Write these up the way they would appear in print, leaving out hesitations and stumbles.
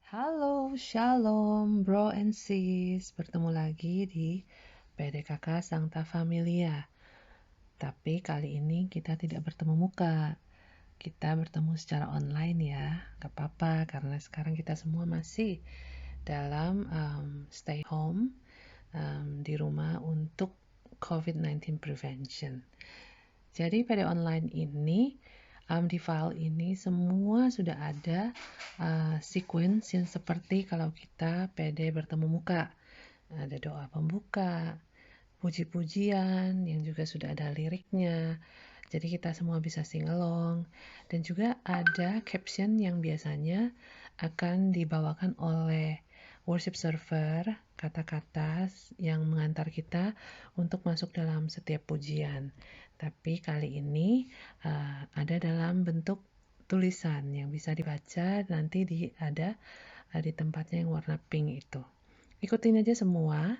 Halo, Shalom, bro and sis. Bertemu lagi di PDKK Sancta Familia. Tapi kali ini kita tidak bertemu muka. Kita bertemu secara online ya. Gak apa-apa, karena sekarang kita semua masih dalam stay home di rumah untuk COVID-19 prevention. Jadi PD online ini di file ini semua sudah ada sequence yang seperti kalau kita PD bertemu muka. Ada doa pembuka, puji-pujian yang juga sudah ada liriknya. Jadi kita semua bisa sing along. Dan juga ada caption yang biasanya akan dibawakan oleh worship server, kata-kata yang mengantar kita untuk masuk dalam setiap pujian. Tapi kali ini ada dalam bentuk tulisan yang bisa dibaca nanti ada di tempatnya yang warna pink itu. Ikutin aja semua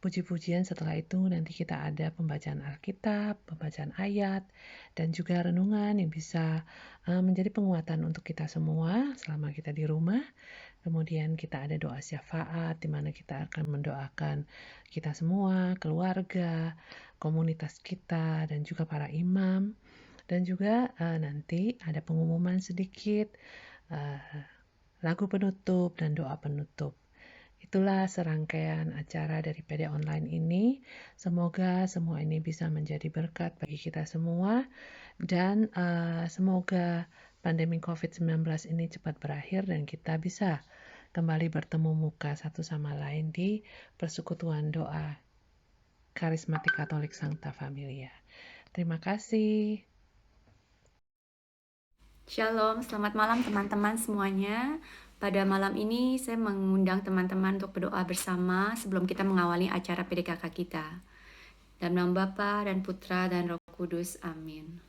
puji-pujian. Setelah itu nanti kita ada pembacaan Alkitab, pembacaan ayat, dan juga renungan yang bisa menjadi penguatan untuk kita semua selama kita di rumah. Kemudian kita ada doa syafaat di mana kita akan mendoakan kita semua, keluarga, komunitas kita, dan juga para imam. Dan juga nanti ada pengumuman sedikit, lagu penutup, dan doa penutup. Itulah serangkaian acara dari PD Online ini. Semoga semua ini bisa menjadi berkat bagi kita semua. Dan semoga pandemi COVID-19 ini cepat berakhir dan kita bisa kembali bertemu muka satu sama lain di persekutuan doa Karismatik Katolik Sancta Familia. Terima kasih. Shalom, selamat malam teman-teman semuanya. Pada malam ini saya mengundang teman-teman untuk berdoa bersama sebelum kita mengawali acara PDKK kita. Dalam nama Bapa dan Putra dan Roh Kudus, amin.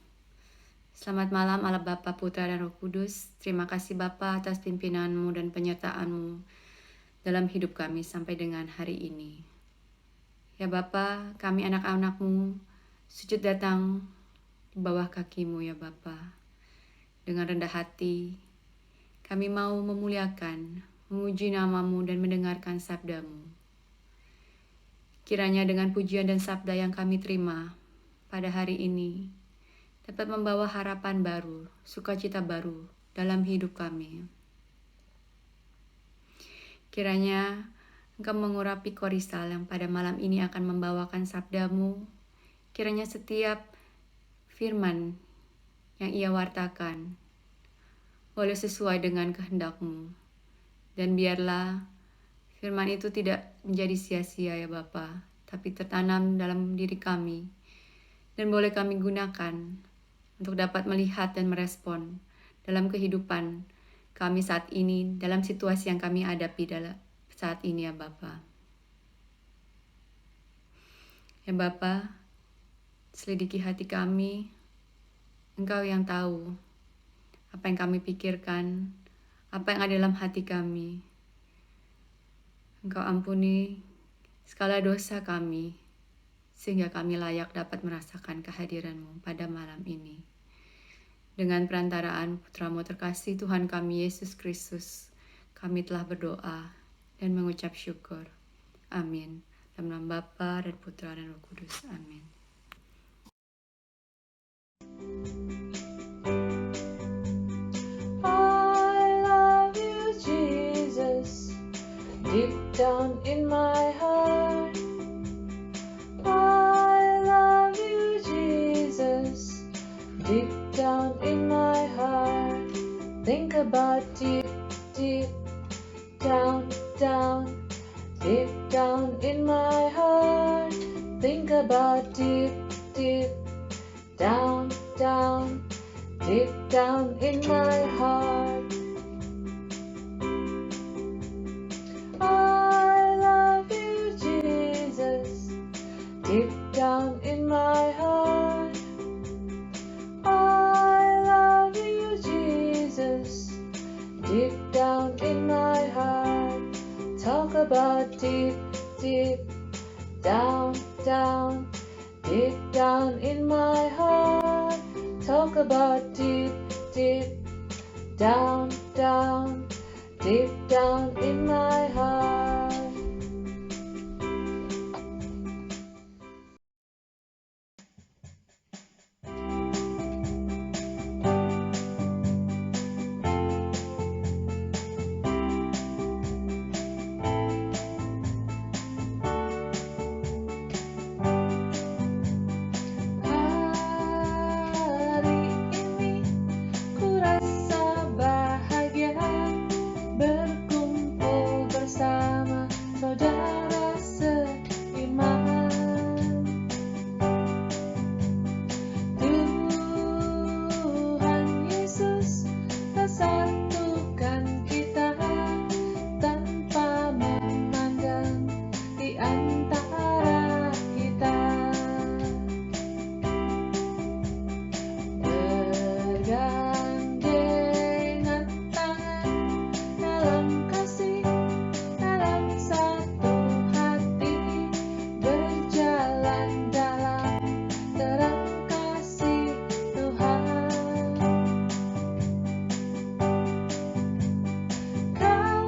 Selamat malam Allah Bapa, Putra dan Roh Kudus. Terima kasih Bapa atas pimpinanmu dan penyertaanmu dalam hidup kami sampai dengan hari ini. Ya Bapa, kami anak-anakmu sujud datang di bawah kakimu ya Bapa. Dengan rendah hati, kami mau memuliakan, memuji namamu dan mendengarkan sabdamu. Kiranya dengan pujian dan sabda yang kami terima pada hari ini, dapat membawa harapan baru, sukacita baru dalam hidup kami. Kiranya Engkau mengurapi Korisal yang pada malam ini akan membawakan sabdamu. Kiranya setiap firman yang ia wartakan boleh sesuai dengan kehendak-Mu. Dan biarlah firman itu tidak menjadi sia-sia ya Bapa, tapi tertanam dalam diri kami. Dan boleh kami gunakan untuk dapat melihat dan merespon dalam kehidupan kami saat ini, dalam situasi yang kami hadapi saat ini ya Bapa. Ya Bapa, selidiki hati kami, Engkau yang tahu apa yang kami pikirkan, apa yang ada dalam hati kami. Engkau ampuni segala dosa kami, sehingga kami layak dapat merasakan kehadiran-Mu pada malam ini. Dengan perantaraan Putra-Mu terkasih Tuhan kami Yesus Kristus, kami telah berdoa dan mengucap syukur. Amin. Dalam nama Bapa dan Putra dan Roh Kudus. Amin. Deep down in my heart, I love you, Jesus. Deep down in my heart, think about deep, deep down, down. Deep down in my heart, think about deep, deep down, down. Deep down in my heart. Deep down in my heart, I love you, Jesus. Deep down in my heart, talk about deep, deep down, down. Deep down in my heart, talk about deep, deep down, down. deep down in my heart. Hari ini ku rasa bahagia berkumpul bersama saudara seiman. Tuhan Yesus telah satukan kita tanpa memandang di antara kita. Bergandengan tangan dalam kasih, dalam satu hati, berjalan dalam terang kasih Tuhan. Kau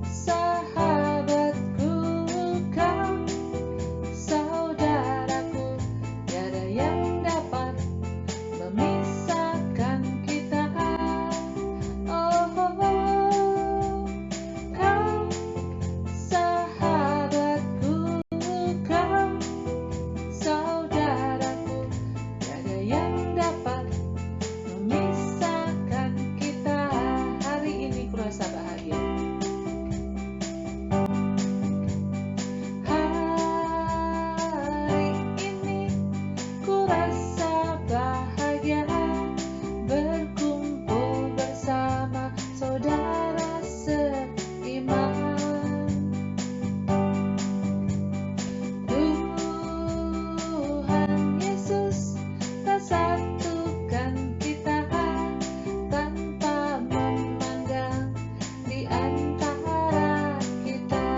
sahabatku, kau saudaraku, tiada yang dapat memisahkan kita. Oh, kau sahabatku, kau saudaraku, tiada yang dapat memisahkan kita. Hari ini ku rasa bahagia. Hari ini ku rasa bahagia berkumpul bersama saudara seiman. Tuhan Yesus telah satukan kita tanpa memandang di antara kita.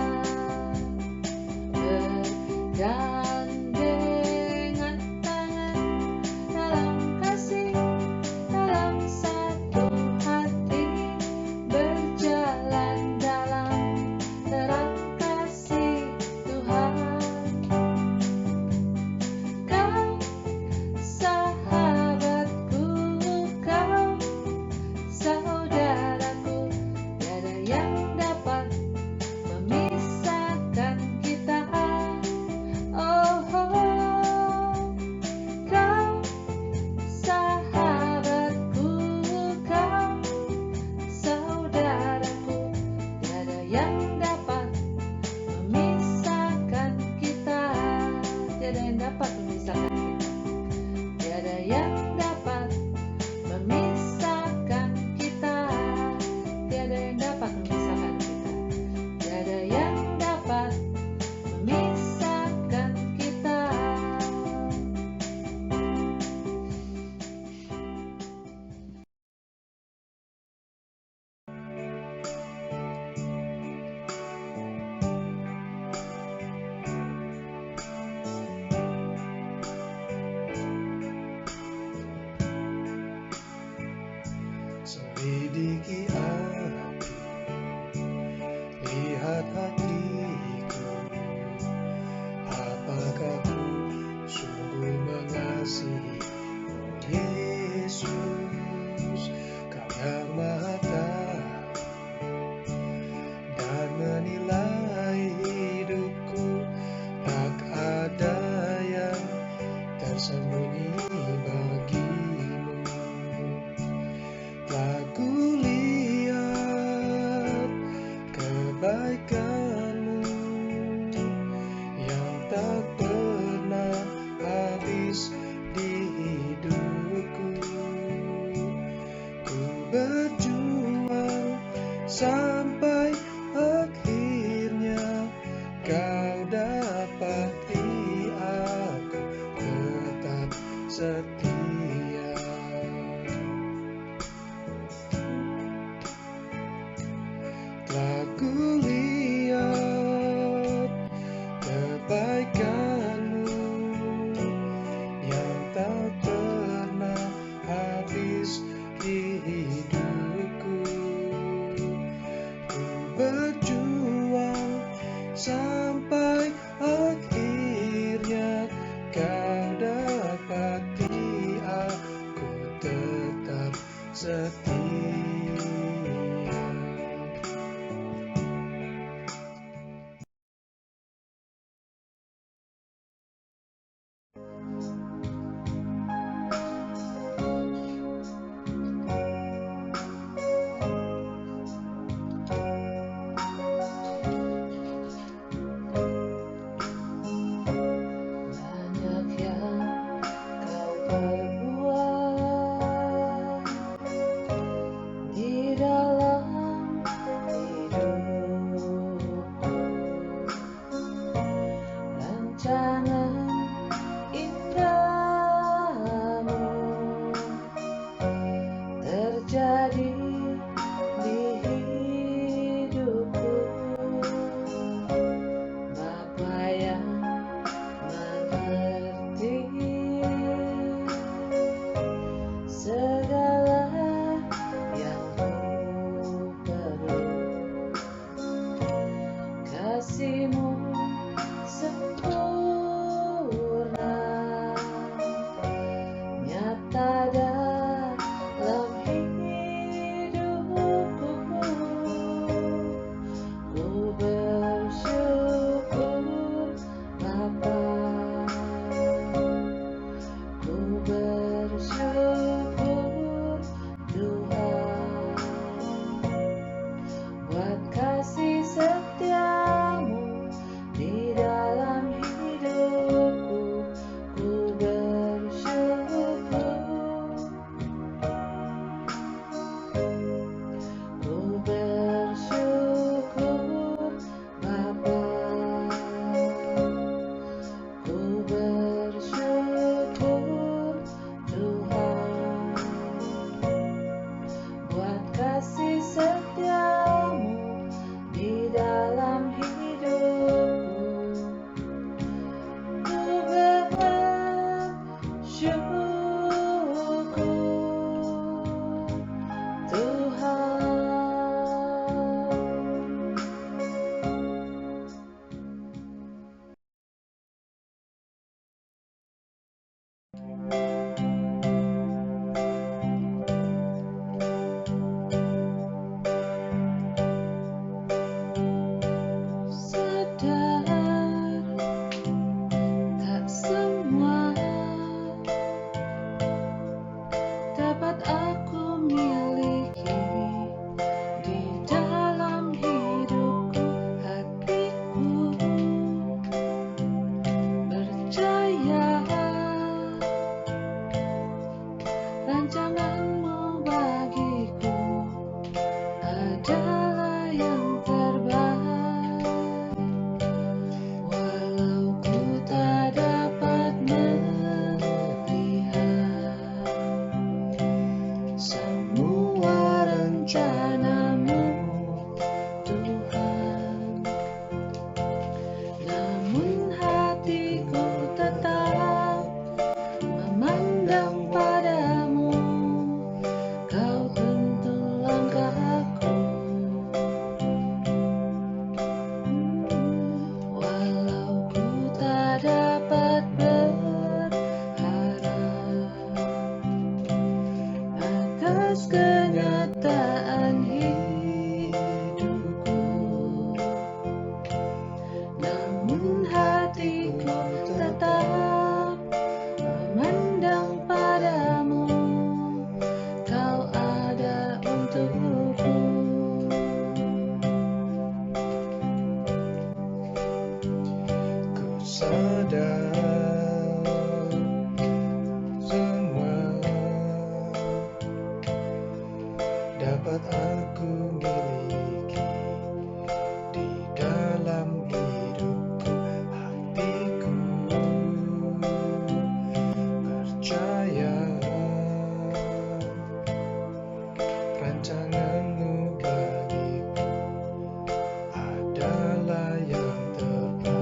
Bergandengan tangan dalam kasih, dalam satu hati, berjalan dalam terang kasih Tuhan. Kau sahabatku, kau saudaraku, tiada yang dapat memisahkan kita. Oh, kau sahabatku, kau saudaraku, tiada yang dapat memisahkan kita. Tiada yang dapat memisahkan kita. Tiada yang dapat memisahkan kita. Tiada yang dapat memisahkan kita. Tiada yang dapat memisahkan kita. Selidiki hati, lihat hatiku, apakah ku sungguh mengasihi Yesus? Kau yang Maha Tahu dan menilai hidupku, tak ada yang tersembunyi bagimu. Telah kulihat kebaikanmu yang tak pernah habis di hidupku. Ku berjuang sampai akhirnya kau dapati aku tetap setia. Telah kulihat kebaikanmu yang tak pernah habis di hidupku. berjuang sampai akhirnya kau dapati aku tetap setia. Banyak yang kau perbuat di dalam hidupku. Rancangan indahmu terjadi di hidupku. Bapa yang mengerti segala yang ku perlu, kasih-Mu sempurna nyata dalam hidupku. Ku bersyukur Bapa, ku bersyukur Tuhan, buat kasih setiamu di dalam hidupku. Ku bersyukur, ku bersyukur Bapa, ku bersyukur Tuhan, buat kasih setiamu di dalam hidupku. Ku bersyukur Tuhan. Sadar tak semua dapat aku miliki di dalam hidupku. Hatiku percaya rancangan-Mu bagiku adalah yang terbaik. Walau ku tak dapat melihat semua rencana-Mu, Tuhan, namun hatiku tetap memandang padamu. Kau tuntun langkahku, walau ku tak dapat berharap atas kenyataan hidupku, namun hatiku tetap memandang padamu. Kau ada untukku. Ku sadar semua dapat aku miliki di dalam hidupku. Hatiku percaya rancangan-Mu bagiku adalah yang terbaik.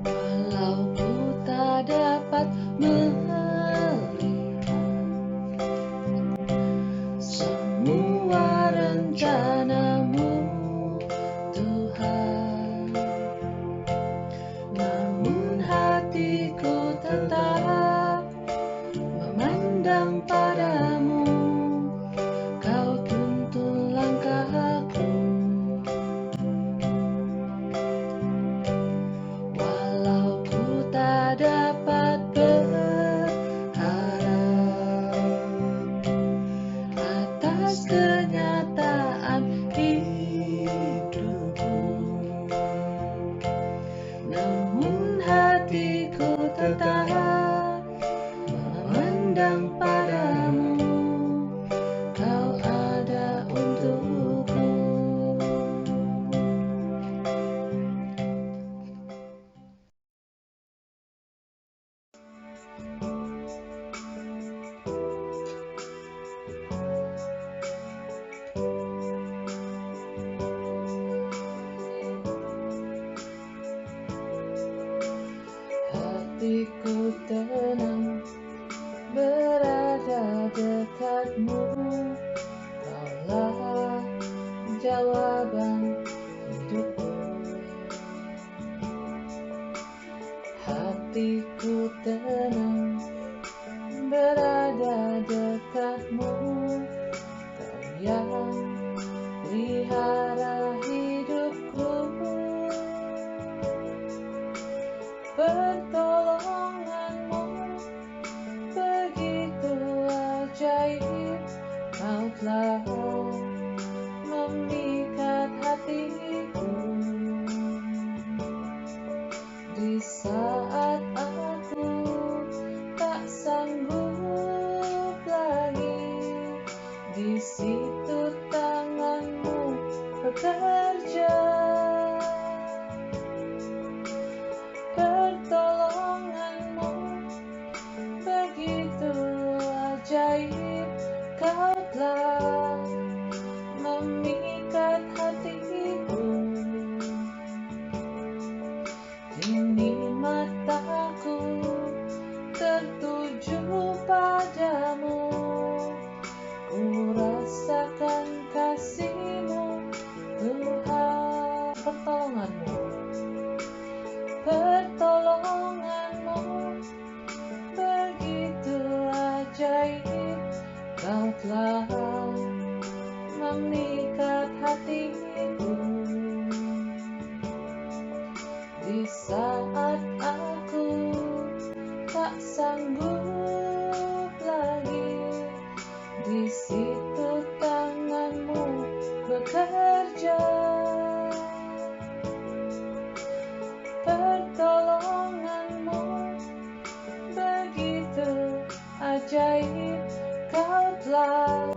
Walau ku tak dapat melihat semua rencana Yesus kenyataan hidupku. Namun hatiku tetap memandang padamu, Kau ada untukku. Hatiku tenang berada dekatmu, Kaulah jawaban hidupku. Hatiku tenang berada dekatmu, Kau yang pelihara hidupku. Pertolonganmu begitu ajaib, Kau telah memikat hatiku. Di saat aku tak sanggup lagi, di situ tanganmu bekerja. Pertolonganmu begitu ajaib, Kau telah memikat hatiku. Kini mataku tertuju padamu, ku rasakan kasih-Mu, Tuhan. Pertolonganmu begitu ajaib, Kau telah memikat hatiku. Di saat aku tak sanggup lagi, di situ tanganmu bekerja. Pertolonganmu begitu ajaib, Kau telah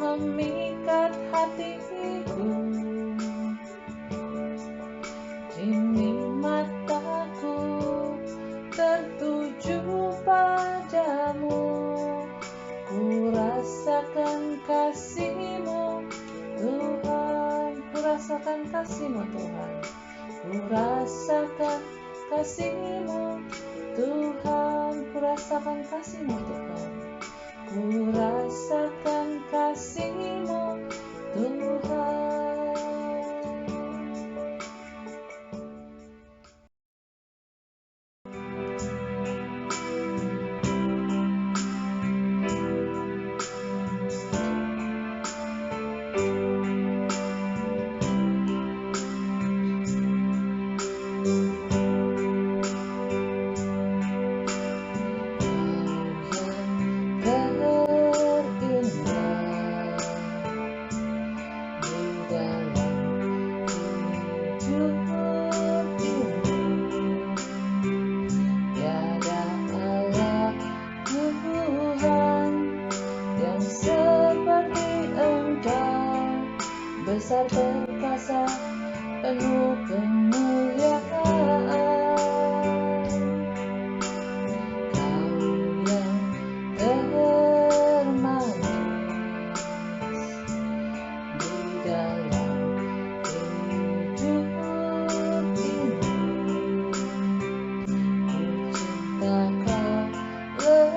memikat hatiku. Kini mataku tertuju padamu, ku rasakan kasih-Mu, Tuhan. Ku rasakan kasih-Mu, Tuhan. Ku rasakan kasih-Mu, Tuhan. Ku rasakan kasih-Mu, Tuhan. Ku rasakan kasih-Mu, Tuhan. Besar perkasa, penuh kemuliaan. Kau yang termanis di dalam hidup ini. Ku cinta Kau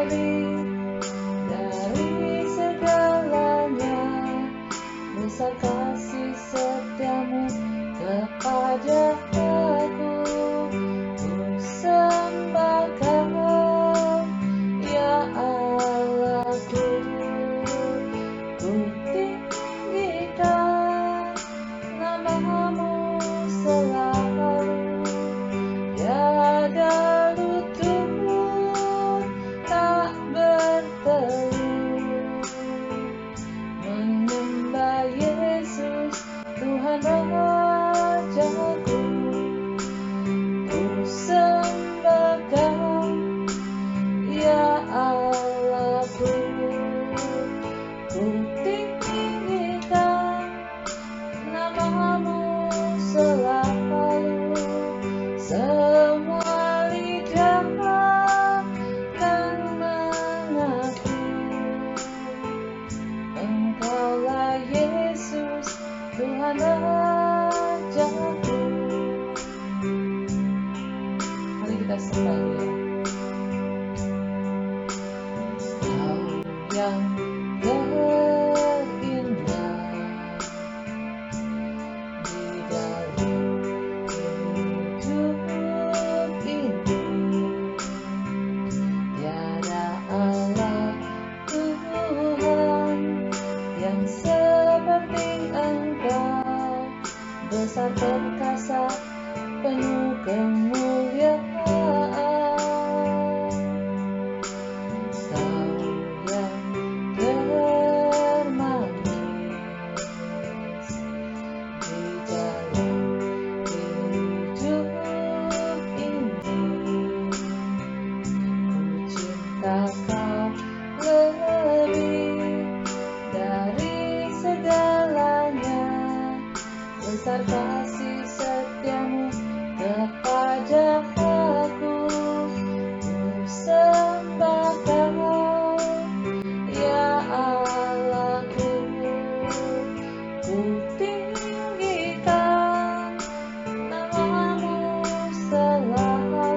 lebih dari segalanya. Besar kasih setiamu kepada Yesus, Tuhan Rajaku. Mari kita sembah Dia. Kau yang terindah di dalam hidup ini, tiada Allah Tuhan yang seperti Engkau, besar perkasa, penuh kemuliaan. Kau yang termanis di dalam hidup ini, ku cinta Kau lebih dari segalanya, besar kasih setiamu kepada aku. Ku sembah Kau, ya Allahku, ku tinggikan namamu selalu,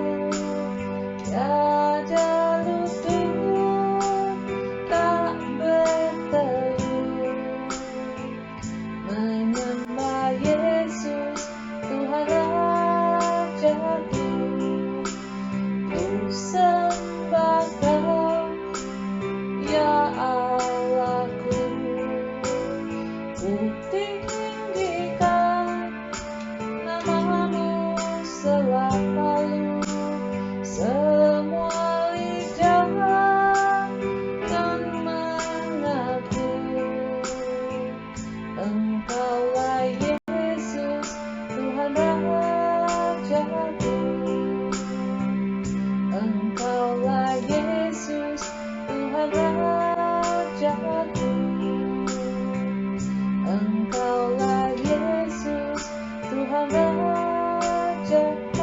tiada lutut tak bertelut, menyembah Yesus, Tuhan Rajaku. Ku sembah Kau, ya Allahku, ku tinggikan namamu selalu, semua lidah kan mengaku, Engkaulah Yesus, Tuhan Rajaku. Engkaulah Yesus, Tuhan Rajaku. Engkaulah Yesus, Tuhan Rajaku.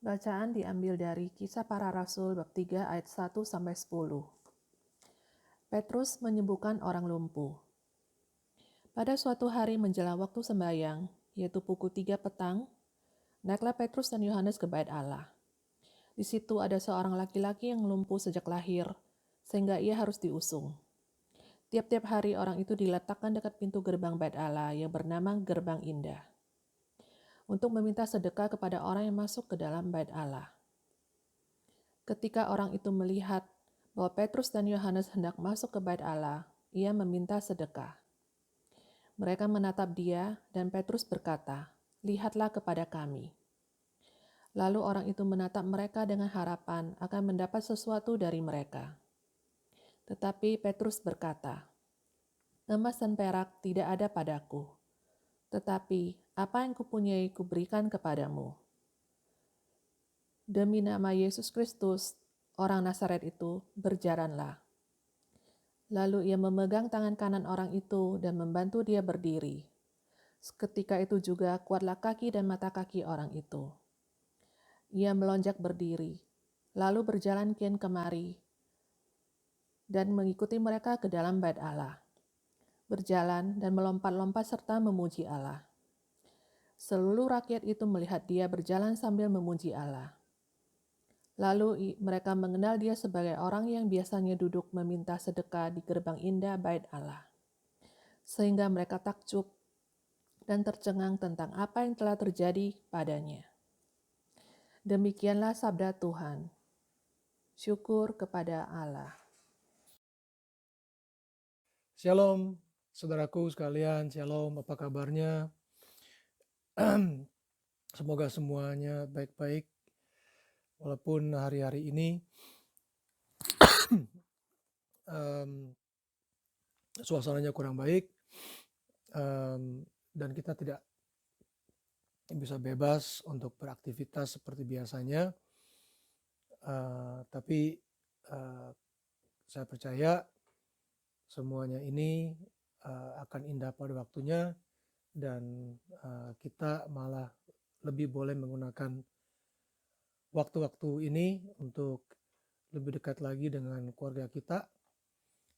Bacaan diambil dari Kisah Para Rasul bab 3 ayat 1-10. Petrus menyembuhkan orang lumpuh. Pada suatu hari menjelang waktu sembahyang, yaitu pukul 3 petang, naiklah Petrus dan Yohanes ke bait Allah. Di situ ada seorang laki-laki yang lumpuh sejak lahir, sehingga ia harus diusung. Tiap-tiap hari orang itu diletakkan dekat pintu gerbang bait Allah yang bernama Gerbang Indah, untuk meminta sedekah kepada orang yang masuk ke dalam bait Allah. Ketika orang itu melihat bahwa Petrus dan Yohanes hendak masuk ke bait Allah, ia meminta sedekah. Mereka menatap dia, dan Petrus berkata, "Lihatlah kepada kami." Lalu orang itu menatap mereka dengan harapan akan mendapat sesuatu dari mereka. Tetapi Petrus berkata, "Emas dan perak tidak ada padaku, tetapi apa yang kupunyai kuberikan kepadamu. Demi nama Yesus Kristus, orang Nazaret itu, berjalanlah." Lalu ia memegang tangan kanan orang itu dan membantu dia berdiri. Seketika itu juga kuatlah kaki dan mata kaki orang itu. Ia melonjak berdiri, lalu berjalan kian kemari, dan mengikuti mereka ke dalam bait Allah. Berjalan dan melompat-lompat serta memuji Allah. Seluruh rakyat itu melihat dia berjalan sambil memuji Allah. Lalu mereka mengenal dia sebagai orang yang biasanya duduk meminta sedekah di gerbang indah bait Allah. Sehingga mereka takjub dan tercengang tentang apa yang telah terjadi padanya. Demikianlah sabda Tuhan. Syukur kepada Allah. Shalom, saudaraku sekalian. Shalom, apa kabarnya? Semoga semuanya baik-baik. Walaupun hari-hari ini suasananya kurang baik, dan kita tidak bisa bebas untuk beraktivitas seperti biasanya, tapi saya percaya semuanya ini akan indah pada waktunya, dan kita malah lebih boleh menggunakan waktu-waktu ini untuk lebih dekat lagi dengan keluarga kita,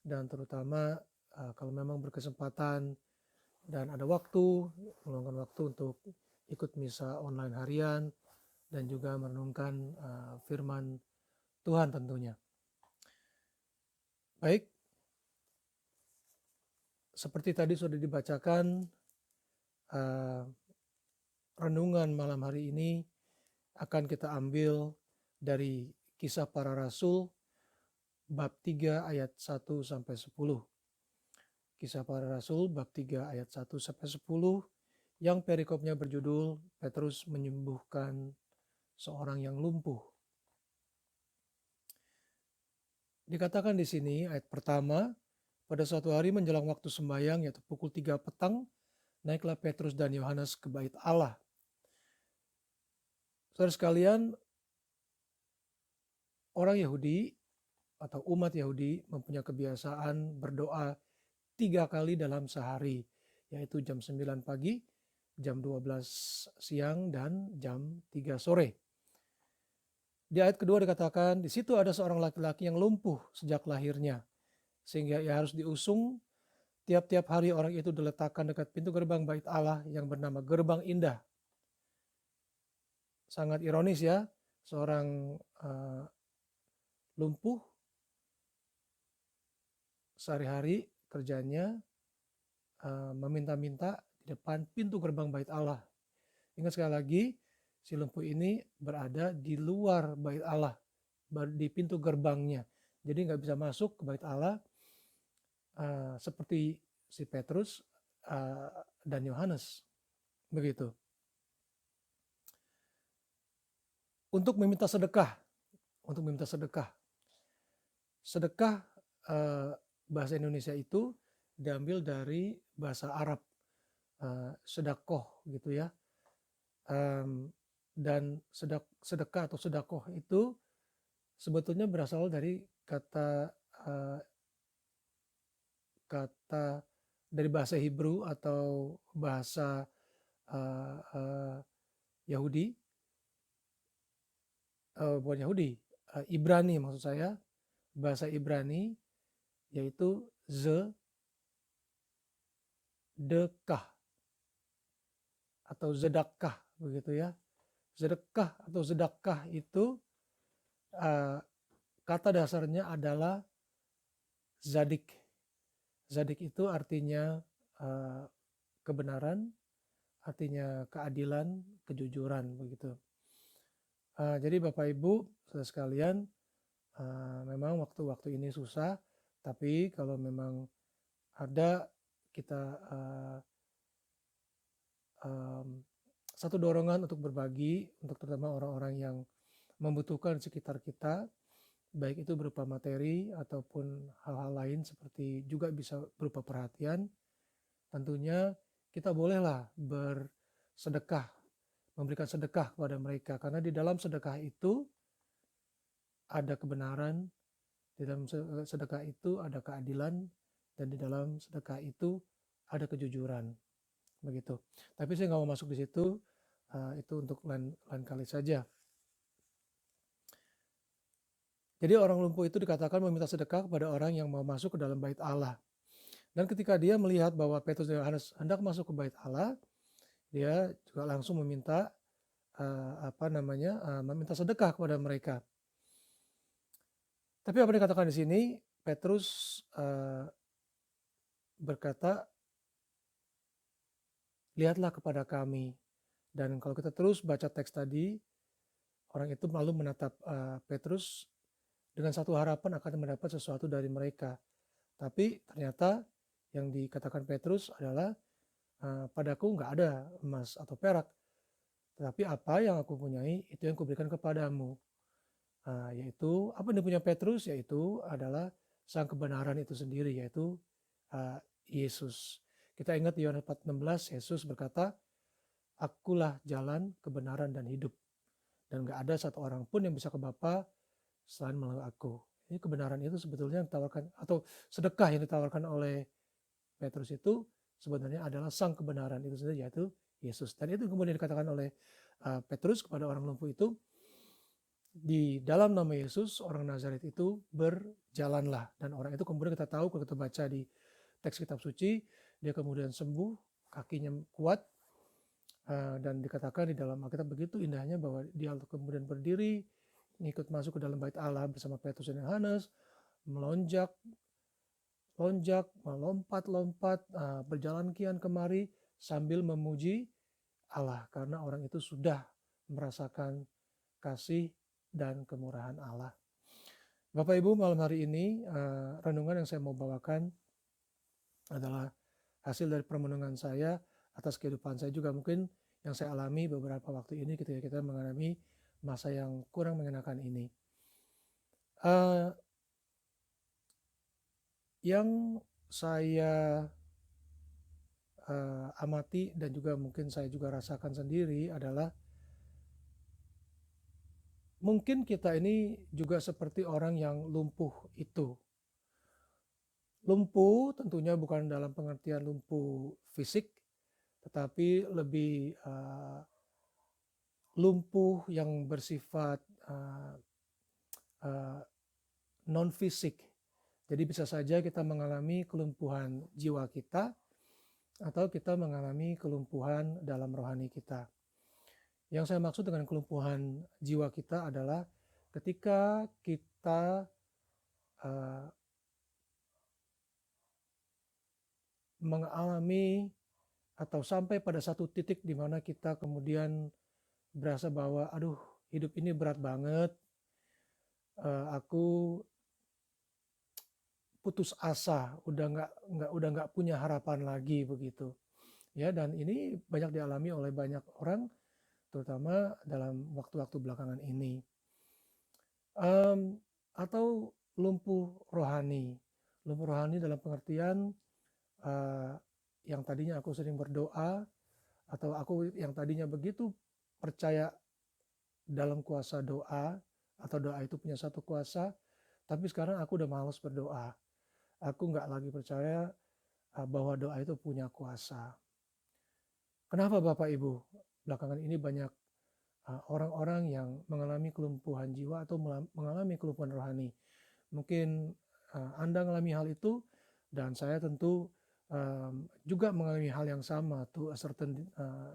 dan terutama kalau memang berkesempatan dan ada waktu, meluangkan waktu untuk ikut misa online harian dan juga merenungkan firman Tuhan tentunya. Baik, seperti tadi sudah dibacakan, renungan malam hari ini akan kita ambil dari Kisah Para Rasul bab 3 ayat 1 sampai 10. Kisah Para Rasul bab 3 ayat 1 sampai 10 yang perikopnya berjudul Petrus menyembuhkan seorang yang lumpuh. Dikatakan di sini ayat pertama, pada suatu hari menjelang waktu sembahyang yaitu pukul 3 petang, naiklah Petrus dan Yohanes ke bait Allah. Saudara sekalian, orang Yahudi atau umat Yahudi mempunyai kebiasaan berdoa 3 kali dalam sehari, yaitu jam 9 pagi, jam 12 siang, dan jam 3 sore. Di ayat kedua dikatakan, di situ ada seorang laki-laki yang lumpuh sejak lahirnya, sehingga ia harus diusung. Tiap-tiap hari orang itu diletakkan dekat pintu gerbang bait Allah yang bernama Gerbang Indah. Sangat ironis ya, seorang lumpuh sehari-hari kerjanya meminta-minta di depan pintu gerbang bait Allah. Ingat sekali lagi, si lumpuh ini berada di luar bait Allah, di pintu gerbangnya. Jadi nggak bisa masuk ke bait Allah seperti si Petrus dan Yohanes. Begitu. Untuk meminta sedekah. Sedekah bahasa Indonesia itu diambil dari bahasa Arab, sedakoh gitu ya. Dan sedekah atau sedakoh itu sebetulnya berasal dari kata dari bahasa Hebrew atau bahasa Yahudi, bukan Yahudi, Ibrani maksud saya, bahasa Ibrani, yaitu zedekah atau zedakah begitu ya. Sedekah atau sedakah itu kata dasarnya adalah zadik. Zadik itu artinya kebenaran, artinya keadilan, kejujuran begitu. Jadi Bapak Ibu saudara sekalian, memang waktu-waktu ini susah, tapi kalau memang ada kita satu dorongan untuk berbagi, untuk terutama orang-orang yang membutuhkan sekitar kita, baik itu berupa materi ataupun hal-hal lain seperti juga bisa berupa perhatian, tentunya kita bolehlah bersedekah, memberikan sedekah kepada mereka, karena di dalam sedekah itu ada kebenaran, di dalam sedekah itu ada keadilan, dan di dalam sedekah itu ada kejujuran, begitu. Tapi saya nggak mau masuk di situ, itu untuk lain kali saja. Jadi orang lumpuh itu dikatakan meminta sedekah kepada orang yang mau masuk ke dalam bait Allah. Dan ketika dia melihat bahwa Petrus dan Yohanes hendak masuk ke bait Allah, dia juga langsung meminta meminta sedekah kepada mereka. Tapi apa dikatakan di sini, Petrus berkata, lihatlah kepada kami. Dan kalau kita terus baca teks tadi, orang itu lalu menatap Petrus dengan satu harapan akan mendapat sesuatu dari mereka. Tapi ternyata yang dikatakan Petrus adalah, padaku nggak ada emas atau perak, tetapi apa yang aku punyai itu yang kuberikan kepadamu. Yaitu apa yang dipunya Petrus, yaitu adalah sang kebenaran itu sendiri, yaitu Yesus. Kita ingat di Yohanes 4:16, Yesus berkata, akulah jalan, kebenaran, dan hidup. Dan gak ada satu orang pun yang bisa ke Bapa selain melalui aku. Ini kebenaran itu sebetulnya yang ditawarkan, atau sedekah yang ditawarkan oleh Petrus itu sebenarnya adalah sang kebenaran itu sendiri, yaitu Yesus. Dan itu kemudian dikatakan oleh Petrus kepada orang lumpuh itu, di dalam nama Yesus orang Nazaret itu berjalanlah, dan orang itu kemudian kita tahu kalau kita baca di teks kitab suci, dia kemudian sembuh, kakinya kuat, dan dikatakan di dalam Alkitab begitu indahnya bahwa dia kemudian berdiri, ngikut masuk ke dalam bait Allah bersama Petrus dan Yohanes, melonjak, melompat, berjalan kian kemari sambil memuji Allah karena orang itu sudah merasakan kasih dan kemurahan Allah. Bapak Ibu, malam hari ini renungan yang saya mau bawakan adalah hasil dari permenungan saya atas kehidupan saya juga mungkin yang saya alami beberapa waktu ini ketika kita mengalami masa yang kurang mengenakan ini. Yang saya amati dan juga mungkin saya juga rasakan sendiri adalah mungkin kita ini juga seperti orang yang lumpuh itu. Lumpuh tentunya bukan dalam pengertian lumpuh fisik, tetapi lebih lumpuh yang bersifat non-fisik. Jadi bisa saja kita mengalami kelumpuhan jiwa kita atau kita mengalami kelumpuhan dalam rohani kita. Yang saya maksud dengan kelumpuhan jiwa kita adalah ketika kita mengalami atau sampai pada satu titik di mana kita kemudian berasa bahwa aduh hidup ini berat banget, aku putus asa, udah nggak punya harapan lagi begitu. Ya, dan ini banyak dialami oleh banyak orang, terutama dalam waktu-waktu belakangan ini. Atau lumpuh rohani. Lumpuh rohani dalam pengertian yang tadinya aku sering berdoa, atau aku yang tadinya begitu percaya dalam kuasa doa, atau doa itu punya satu kuasa, tapi sekarang aku udah malas berdoa. Aku nggak lagi percaya bahwa doa itu punya kuasa. Kenapa Bapak Ibu? Belakangan ini banyak orang-orang yang mengalami kelumpuhan jiwa atau mengalami kelumpuhan rohani. Mungkin Anda mengalami hal itu, dan saya tentu juga mengalami hal yang sama, to a certain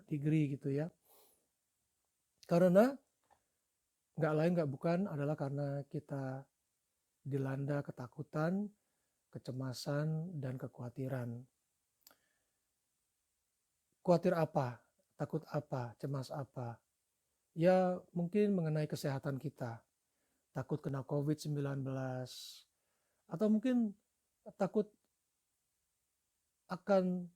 degree gitu ya. Karena nggak lain nggak bukan adalah karena kita dilanda ketakutan, kecemasan, dan kekhawatiran. Khawatir apa? Takut apa? Cemas apa? Ya mungkin mengenai kesehatan kita. Takut kena COVID-19. Atau mungkin takut akan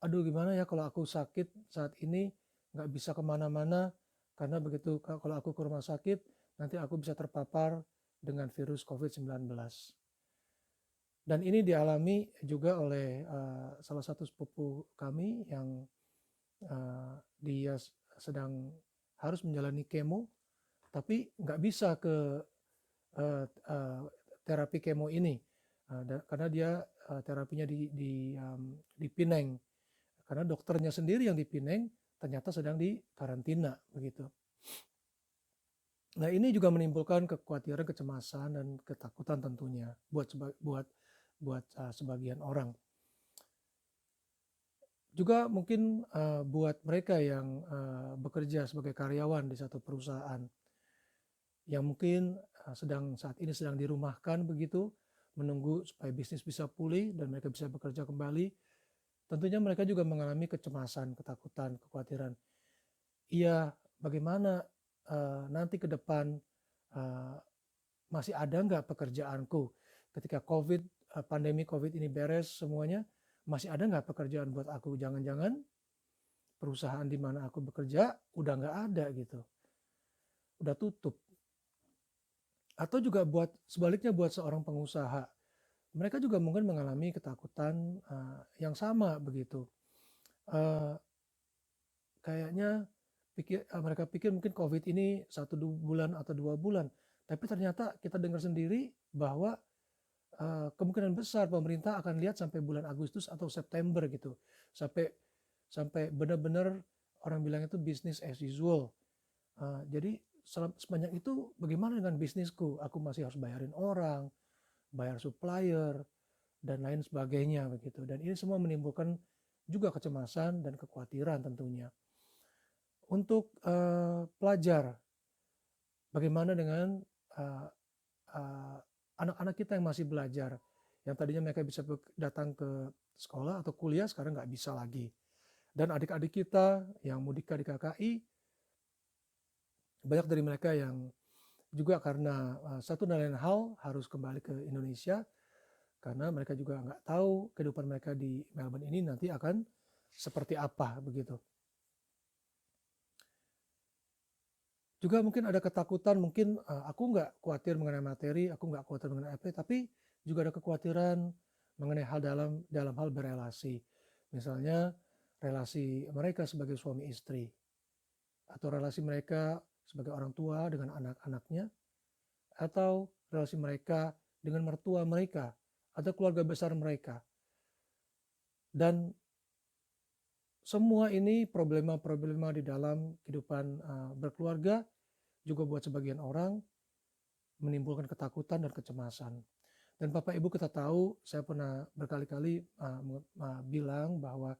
aduh gimana ya kalau aku sakit saat ini nggak bisa kemana-mana, karena begitu kalau aku ke rumah sakit nanti aku bisa terpapar dengan virus COVID-19. Dan ini dialami juga oleh salah satu sepupu kami yang dia sedang harus menjalani kemo, tapi nggak bisa ke terapi kemo ini karena dia terapinya di Pineng, karena dokternya sendiri yang di Pineng ternyata sedang di karantina begitu. Nah ini juga menimbulkan kekhawatiran, kecemasan, dan ketakutan tentunya buat sebagian orang. Juga mungkin buat mereka yang bekerja sebagai karyawan di satu perusahaan yang mungkin saat ini sedang dirumahkan begitu, menunggu supaya bisnis bisa pulih dan mereka bisa bekerja kembali. Tentunya mereka juga mengalami kecemasan, ketakutan, kekhawatiran. Iya, bagaimana nanti ke depan masih ada nggak pekerjaanku ketika pandemi COVID ini beres semuanya, masih ada nggak pekerjaan buat aku? Jangan-jangan perusahaan di mana aku bekerja udah nggak ada gitu, udah tutup. Atau juga sebaliknya buat seorang pengusaha, mereka juga mungkin mengalami ketakutan yang sama begitu. Kayaknya mereka pikir mungkin COVID ini 1-2 bulan atau 2 bulan, tapi ternyata kita dengar sendiri bahwa kemungkinan besar pemerintah akan lihat sampai bulan Agustus atau September gitu, sampai benar-benar orang bilang itu business as usual. Jadi sebanyak itu bagaimana dengan bisnisku? Aku masih harus bayarin orang, bayar supplier, dan lain sebagainya begitu. Dan ini semua menimbulkan juga kecemasan dan kekhawatiran tentunya. Untuk pelajar, bagaimana dengan anak-anak kita yang masih belajar, yang tadinya mereka bisa datang ke sekolah atau kuliah, sekarang nggak bisa lagi. Dan adik-adik kita yang mudik di KKI, banyak dari mereka yang juga karena satu dan lain hal harus kembali ke Indonesia, karena mereka juga nggak tahu kehidupan mereka di Melbourne ini nanti akan seperti apa begitu. Juga mungkin ada ketakutan, mungkin aku nggak khawatir mengenai materi, aku nggak khawatir mengenai apa, tapi juga ada kekhawatiran mengenai hal dalam hal berelasi. Misalnya relasi mereka sebagai suami istri, atau relasi mereka sebagai orang tua dengan anak-anaknya, atau relasi mereka dengan mertua mereka, atau keluarga besar mereka. Dan semua ini problema-problema di dalam kehidupan berkeluarga juga buat sebagian orang menimbulkan ketakutan dan kecemasan. Dan Bapak Ibu kita tahu, saya pernah berkali-kali bilang bahwa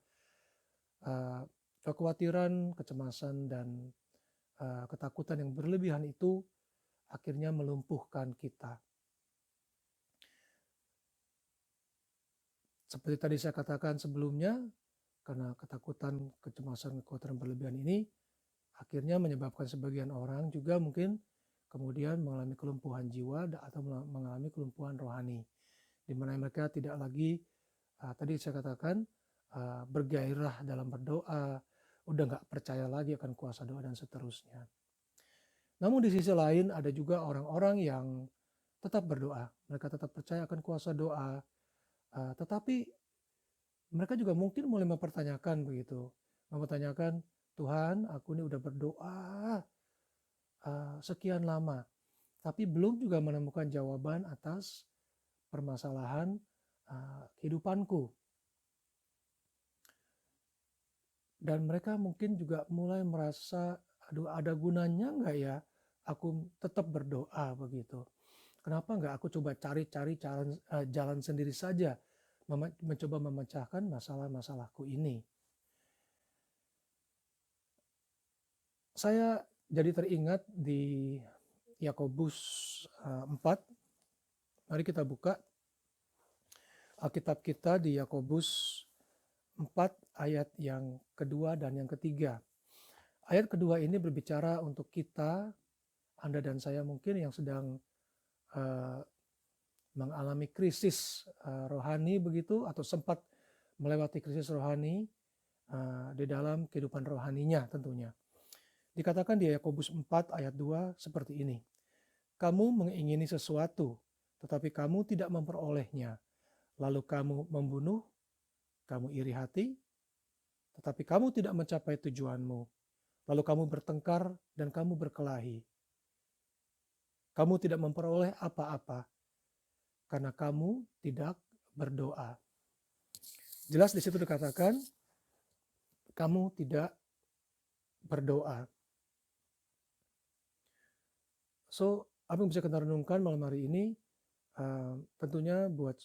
kekhawatiran, kecemasan, dan ketakutan yang berlebihan itu akhirnya melumpuhkan kita. Seperti tadi saya katakan sebelumnya, karena ketakutan, kecemasan, kekhawatiran berlebihan ini akhirnya menyebabkan sebagian orang juga mungkin kemudian mengalami kelumpuhan jiwa atau mengalami kelumpuhan rohani, di mana mereka tidak lagi, tadi saya katakan, bergairah dalam berdoa, udah nggak percaya lagi akan kuasa doa dan seterusnya. Namun di sisi lain ada juga orang-orang yang tetap berdoa, mereka tetap percaya akan kuasa doa, tetapi mereka juga mungkin mulai mempertanyakan begitu, mempertanyakan, Tuhan, aku ini udah berdoa sekian lama, tapi belum juga menemukan jawaban atas permasalahan kehidupanku. Dan mereka mungkin juga mulai merasa, aduh, ada gunanya nggak ya aku tetap berdoa begitu. Kenapa nggak aku coba cari-cari jalan sendiri saja, mencoba memecahkan masalah-masalahku ini. Saya jadi teringat di Yakobus 4. Mari kita buka Alkitab kita di Yakobus 4 ayat yang kedua dan yang ketiga. Ayat kedua ini berbicara untuk kita, Anda dan saya mungkin yang sedang mengalami krisis rohani begitu, atau sempat melewati krisis rohani di dalam kehidupan rohaninya tentunya. Dikatakan di Yakobus 4 ayat 2 seperti ini. Kamu mengingini sesuatu, tetapi kamu tidak memperolehnya. Lalu kamu membunuh, kamu iri hati, tetapi kamu tidak mencapai tujuanmu. Lalu kamu bertengkar dan kamu berkelahi. Kamu tidak memperoleh apa-apa, karena kamu tidak berdoa. Jelas di situ dikatakan, kamu tidak berdoa. So, apa yang bisa kita renungkan malam hari ini, tentunya buat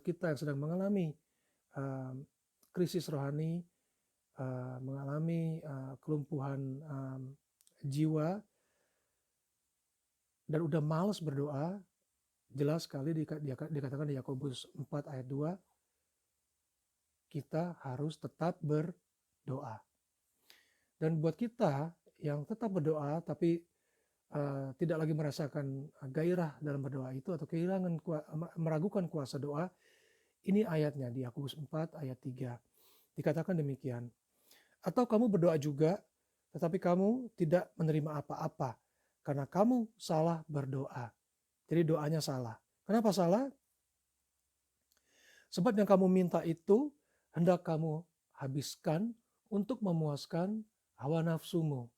kita yang sedang mengalami krisis rohani, mengalami kelumpuhan jiwa, dan udah malas berdoa, jelas sekali dikatakan di Yakobus 4 ayat 2, kita harus tetap berdoa. Dan buat kita yang tetap berdoa tapi tidak lagi merasakan gairah dalam berdoa itu, atau kehilangan meragukan kuasa doa, ini ayatnya di Yakobus 4 ayat 3. Dikatakan demikian. Atau kamu berdoa juga, tetapi kamu tidak menerima apa-apa, karena kamu salah berdoa. Jadi doanya salah. Kenapa salah? Sebab yang kamu minta itu hendak kamu habiskan untuk memuaskan hawa nafsumu.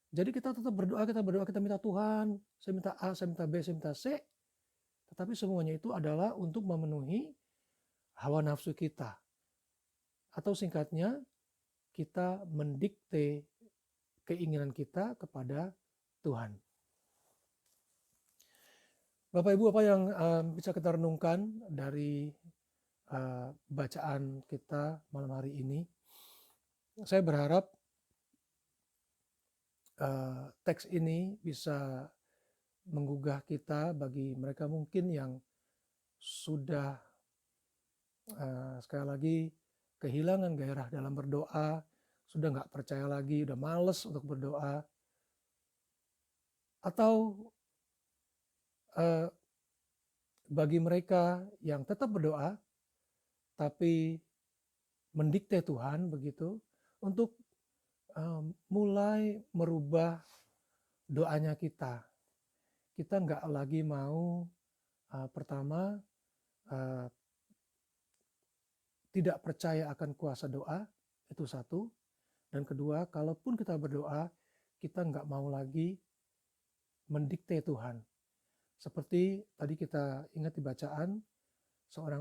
Jadi kita tetap berdoa, kita minta Tuhan, saya minta A, saya minta B, saya minta C. Tetapi semuanya itu adalah untuk memenuhi hawa nafsu kita. Atau singkatnya, kita mendikte keinginan kita kepada Tuhan. Bapak Ibu, apa yang bisa kita renungkan dari bacaan kita malam hari ini? Saya berharap teks ini bisa menggugah kita bagi mereka mungkin yang sudah sekali lagi kehilangan gairah dalam berdoa, sudah nggak percaya lagi, udah males untuk berdoa, atau bagi mereka yang tetap berdoa tapi mendikte Tuhan begitu untuk mulai merubah doanya kita. Kita nggak lagi mau pertama tidak percaya akan kuasa doa, itu satu. Dan kedua, kalaupun kita berdoa, kita nggak mau lagi mendikte Tuhan. Seperti tadi kita ingat di bacaan,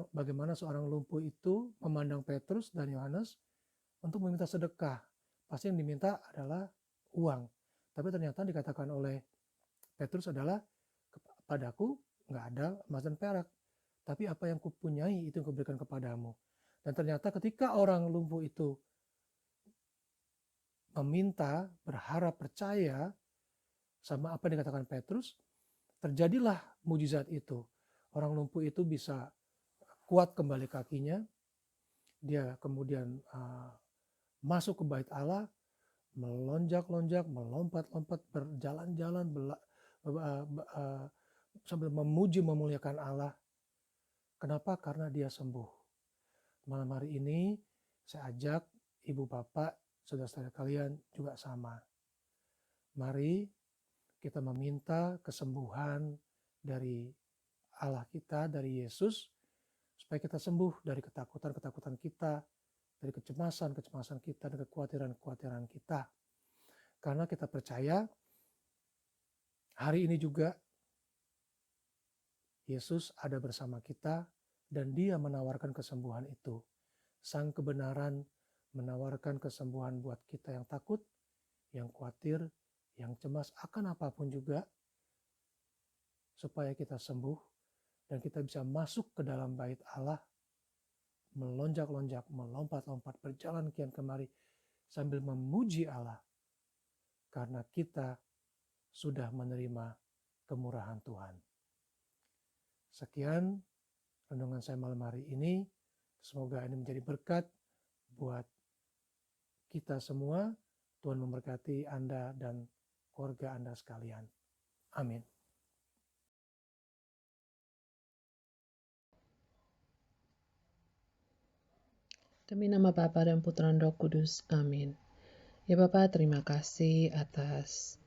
bagaimana seorang lumpuh itu memandang Petrus dan Yohanes untuk meminta sedekah. Pasti yang diminta adalah uang. Tapi ternyata dikatakan oleh Petrus adalah, padaku nggak ada emas dan perak, tapi apa yang kupunyai itu yang kuberikan kepadamu. Dan ternyata ketika orang lumpuh itu meminta, berharap, percaya sama apa yang dikatakan Petrus, terjadilah mujizat itu. Orang lumpuh itu bisa kuat kembali kakinya, dia kemudian masuk ke bait Allah, melonjak-lonjak, melompat-lompat, berjalan-jalan, sambil memuji, memuliakan Allah. Kenapa? Karena dia sembuh. Malam hari ini saya ajak ibu bapak, saudara-saudara kalian juga sama. Mari kita meminta kesembuhan dari Allah kita, dari Yesus, supaya kita sembuh dari ketakutan-ketakutan kita, dari kecemasan-kecemasan kita, dari kekhawatiran-kekhawatiran kita. Karena kita percaya hari ini juga Yesus ada bersama kita dan Dia menawarkan kesembuhan itu. Sang kebenaran menawarkan kesembuhan buat kita yang takut, yang khawatir, yang cemas akan apapun juga, supaya kita sembuh dan kita bisa masuk ke dalam bait Allah, melonjak-lonjak, melompat-lompat, berjalan kian kemari sambil memuji Allah, karena kita sudah menerima kemurahan Tuhan. Sekian renungan saya malam hari ini. Semoga ini menjadi berkat buat kita semua. Tuhan memberkati Anda dan keluarga Anda sekalian. Amin. Demi nama Bapa dan Putra dan Roh Kudus. Amin. Ya Bapa, terima kasih atas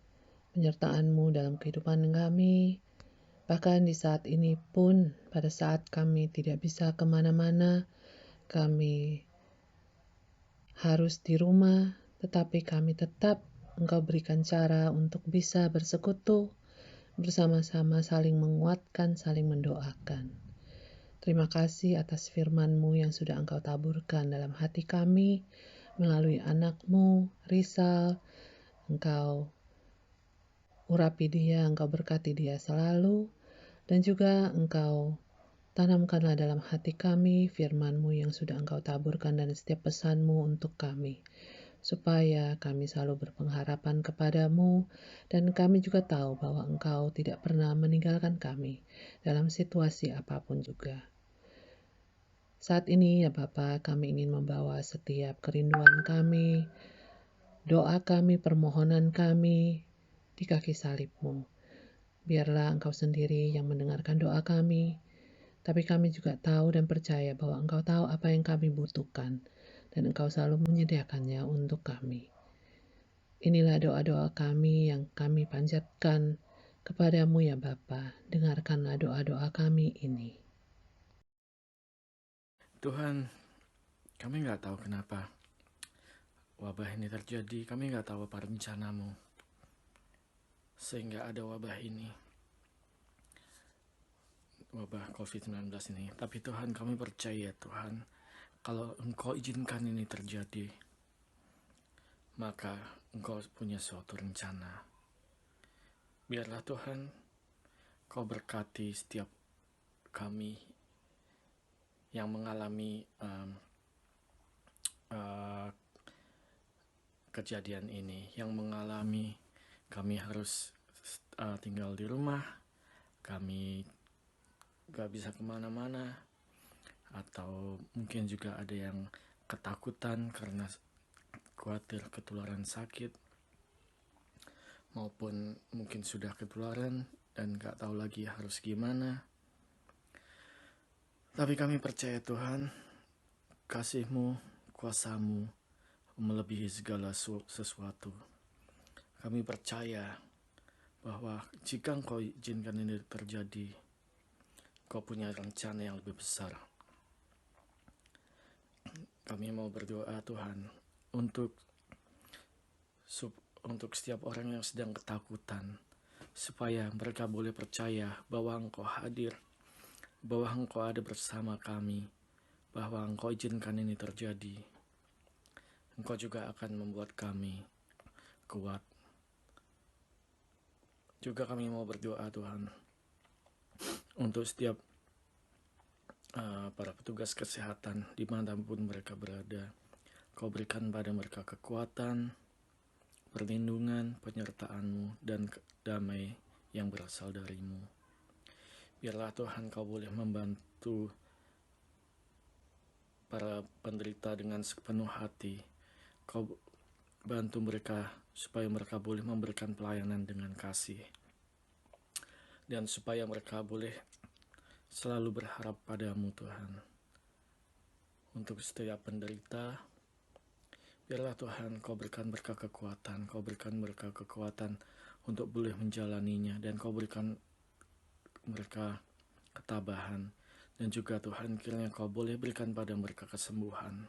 penyertaan-Mu dalam kehidupan kami. Bahkan di saat ini pun, pada saat kami tidak bisa kemana-mana, kami harus di rumah, tetapi kami tetap Engkau berikan cara untuk bisa bersekutu, bersama-sama saling menguatkan, saling mendoakan. Terima kasih atas firman-Mu yang sudah Engkau taburkan dalam hati kami, melalui anak-Mu, Rizal. Engkau urapi dia, Engkau berkati dia selalu, dan juga Engkau tanamkanlah dalam hati kami firman-Mu yang sudah Engkau taburkan dan setiap pesan-Mu untuk kami, supaya kami selalu berpengharapan kepadamu, dan kami juga tahu bahwa Engkau tidak pernah meninggalkan kami dalam situasi apapun juga. Saat ini ya Bapa, kami ingin membawa setiap kerinduan kami, doa kami, permohonan kami di kaki salib-Mu. Biarlah Engkau sendiri yang mendengarkan doa kami, tapi kami juga tahu dan percaya bahwa Engkau tahu apa yang kami butuhkan, dan Engkau selalu menyediakannya untuk kami. Inilah doa-doa kami yang kami panjatkan kepadamu ya Bapa. Dengarkanlah doa-doa kami ini. Tuhan, kami nggak tahu kenapa wabah ini terjadi. Kami nggak tahu apa rencana-Mu sehingga ada wabah ini, wabah COVID-19 ini. Tapi Tuhan, kami percaya Tuhan, kalau Engkau izinkan ini terjadi, maka Engkau punya suatu rencana. Biarlah Tuhan, Kau berkati setiap kami yang mengalami kejadian ini, yang mengalami kami harus tinggal di rumah, kami gak bisa kemana-mana, atau mungkin juga ada yang ketakutan karena khawatir ketularan sakit, maupun mungkin sudah ketularan dan gak tahu lagi harus gimana. Tapi kami percaya Tuhan, kasih-Mu, kuasa-Mu melebihi segala sesuatu. Kami percaya bahwa jika Engkau izinkan ini terjadi, Kau punya rencana yang lebih besar. Kami mau berdoa Tuhan untuk setiap orang yang sedang ketakutan, supaya mereka boleh percaya bahwa Engkau hadir, bahwa Engkau ada bersama kami, bahwa Engkau izinkan ini terjadi. Engkau juga akan membuat kami kuat. Juga kami mau berdoa Tuhan untuk setiap para petugas kesehatan dimanapun mereka berada. Kau berikan pada mereka kekuatan, perlindungan, penyertaan-Mu, dan damai yang berasal dari-Mu. Biarlah Tuhan Kau boleh membantu para penderita dengan sepenuh hati. Kau bantu mereka supaya mereka boleh memberikan pelayanan dengan kasih. Dan supaya mereka boleh selalu berharap pada-Mu Tuhan. Untuk setiap penderita, biarlah Tuhan Kau berikan mereka kekuatan, Kau berikan mereka kekuatan untuk boleh menjalaninya, dan Kau berikan mereka ketabahan. Dan juga Tuhan, kiranya Kau boleh berikan pada mereka kesembuhan.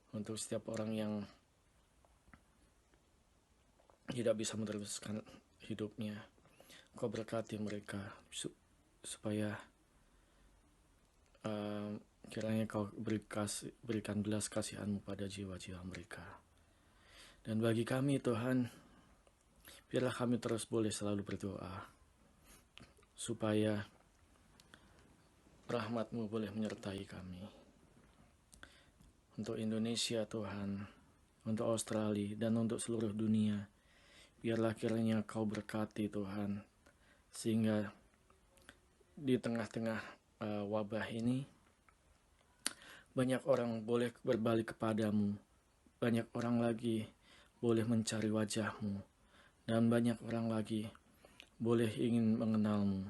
Untuk setiap orang yang tidak bisa meneruskan hidupnya, Kau berkati mereka supaya kiranya Kau berikan belas kasihan-Mu pada jiwa-jiwa mereka. Dan bagi kami Tuhan, biarlah kami terus boleh selalu berdoa supaya rahmat-Mu boleh menyertai kami. Untuk Indonesia Tuhan, untuk Australia, dan untuk seluruh dunia, biarlah kiranya Kau berkati Tuhan, sehingga di tengah-tengah wabah ini banyak orang boleh berbalik kepadamu, banyak orang lagi boleh mencari wajah-Mu, dan banyak orang lagi boleh ingin mengenal-Mu.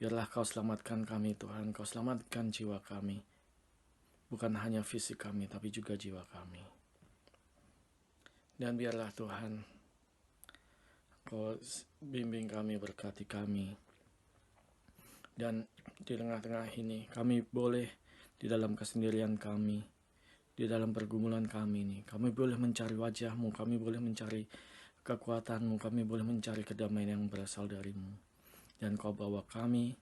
Biarlah Kau selamatkan kami Tuhan, Kau selamatkan jiwa kami, bukan hanya fisik kami tapi juga jiwa kami. Dan biarlah Tuhan Kau bimbing kami, berkati kami. Dan di tengah-tengah ini kami boleh di dalam kesendirian kami, di dalam pergumulan kami ini, kami boleh mencari wajah-Mu, kami boleh mencari kekuatan-Mu, kami boleh mencari kedamaian yang berasal dari-Mu. Dan Kau bawa kami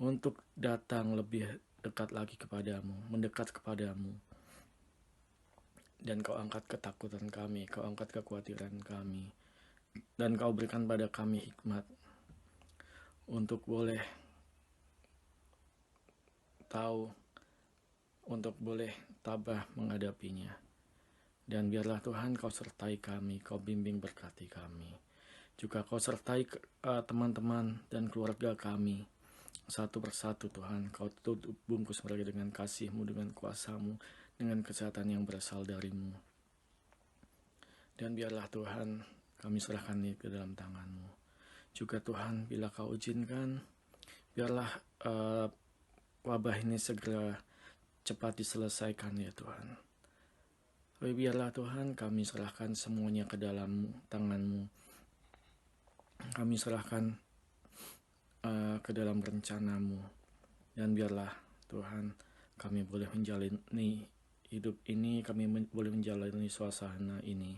untuk datang lebih dekat lagi kepadamu, mendekat kepadamu. Dan Kau angkat ketakutan kami, Kau angkat kekhawatiran kami. Dan Kau berikan pada kami hikmat untuk boleh tahu, untuk boleh tabah menghadapinya. Dan biarlah Tuhan Kau sertai kami, Kau bimbing berkati kami. Juga Kau sertai teman-teman dan keluarga kami satu persatu Tuhan. Kau tutup bungkus mereka dengan kasih-Mu, dengan kuasa-Mu, dengan kesehatan yang berasal dari-Mu. Dan biarlah Tuhan kami serahkan ini ke dalam tangan-Mu. Juga Tuhan, bila Kau izinkan, biarlah wabah ini segera cepat diselesaikan ya Tuhan. Tapi biarlah Tuhan kami serahkan semuanya ke dalam tangan-Mu. Kami serahkan ke dalam rencana-Mu. Dan biarlah Tuhan kami boleh menjalani hidup ini, kami boleh menjalani suasana ini